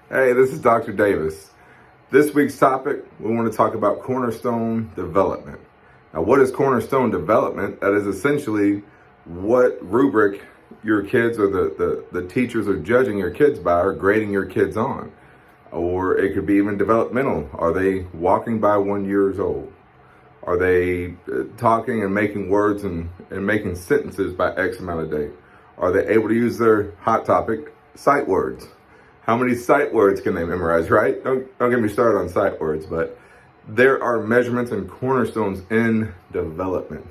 Hey, this is Dr. Davis. This week's topic, we want to talk about Cornerstone Development. Now, what is Cornerstone Development? That is essentially what rubric your kids or the teachers are judging your kids by or grading your kids on. Or it could be even developmental. Are they walking by 1 year old? Are they talking and making words and making sentences by X amount of day? Are they able to use their hot topic, sight words? How many sight words can they memorize, right? Don't get me started on sight words, but there are measurements and cornerstones in development.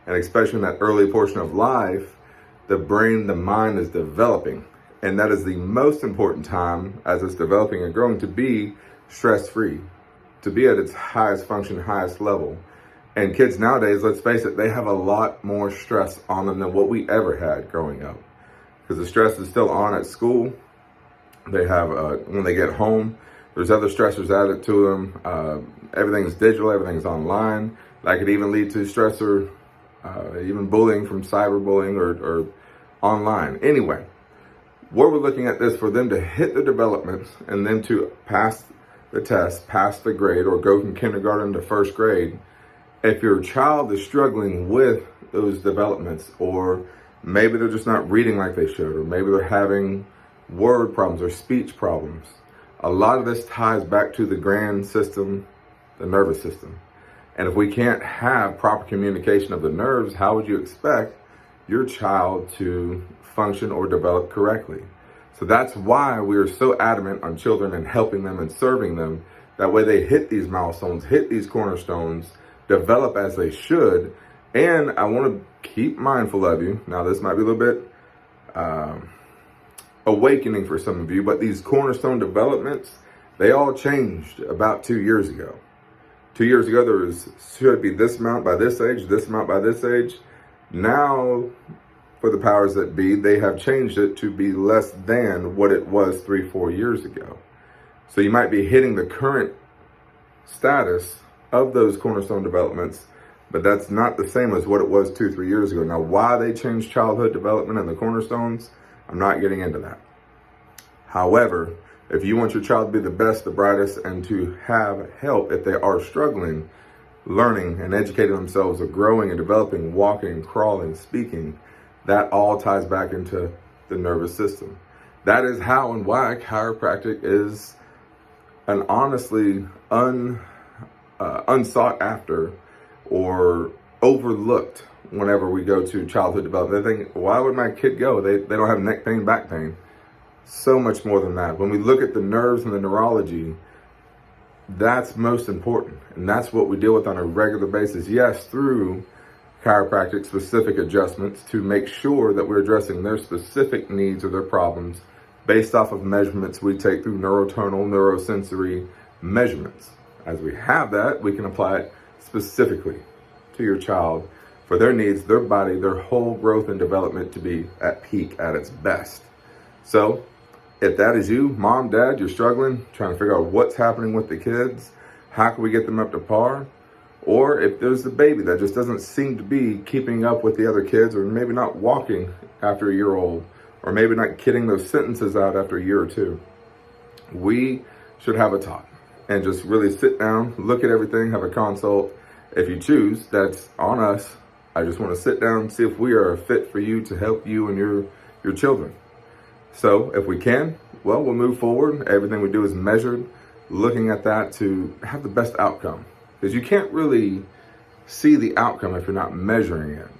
And especially in that early portion of life, the brain, the mind is developing. And that is the most important time as it's developing and growing to be stress-free, to be at its highest function, highest level. And kids nowadays, let's face it, they have a lot more stress on them than what we ever had growing up. Because the stress is still on at school. They have, when they get home, there's other stressors added to them. Everything's digital, everything's online. That could even lead to stress or even bullying from cyberbullying or online. Anyway, what we're looking at this for them to hit the developments and then to pass the test, pass the grade, or go from kindergarten to first grade. If your child is struggling with those developments, or maybe they're just not reading like they should, or maybe they're having word problems or speech problems, a lot of this ties back to the grand system, the nervous system. And if we can't have proper communication of the nerves, how would you expect your child to function or develop correctly? So that's why we are so adamant on children and helping them and serving them. That way they hit these milestones, hit these cornerstones, develop as they should. And I want to keep mindful of you. Now, this might be a little bit awakening for some of you, but these cornerstone developments, they all changed about 2 years ago. 2 years ago, there should be this amount by this age, this amount by this age. Now, for the powers that be, they have changed it to be less than what it was 3-4 years ago. So you might be hitting the current status of those cornerstone developments, but that's not the same as what it was 2-3 years ago. Now, why they changed childhood development and the cornerstones, I'm not getting into that. However, if you want your child to be the best, the brightest, and to have help if they are struggling, learning and educating themselves, or growing and developing, walking, crawling, speaking, that all ties back into the nervous system. That is how and why chiropractic is an honestly unsought after or overlooked whenever we go to childhood development. They think, why would my kid go? They don't have neck pain, back pain. So much more than that. When we look at the nerves and the neurology, that's most important. And that's what we deal with on a regular basis. Yes, through chiropractic specific adjustments to make sure that we're addressing their specific needs or their problems based off of measurements we take through neurotonal, neurosensory measurements. As we have that, we can apply it specifically to your child for their needs, their body, their whole growth and development to be at peak, at its best. So if that is you, mom, dad, you're struggling, trying to figure out what's happening with the kids, how can we get them up to par? Or if there's a baby that just doesn't seem to be keeping up with the other kids, or maybe not walking after a year old, or maybe not getting those sentences out after a year or two, we should have a talk and just really sit down, look at everything, have a consult. If you choose, that's on us. I just want to sit down and see if we are a fit for you to help you and your children. So if we can, well, we'll move forward. Everything we do is measured, looking at that to have the best outcome. Because you can't really see the outcome if you're not measuring it.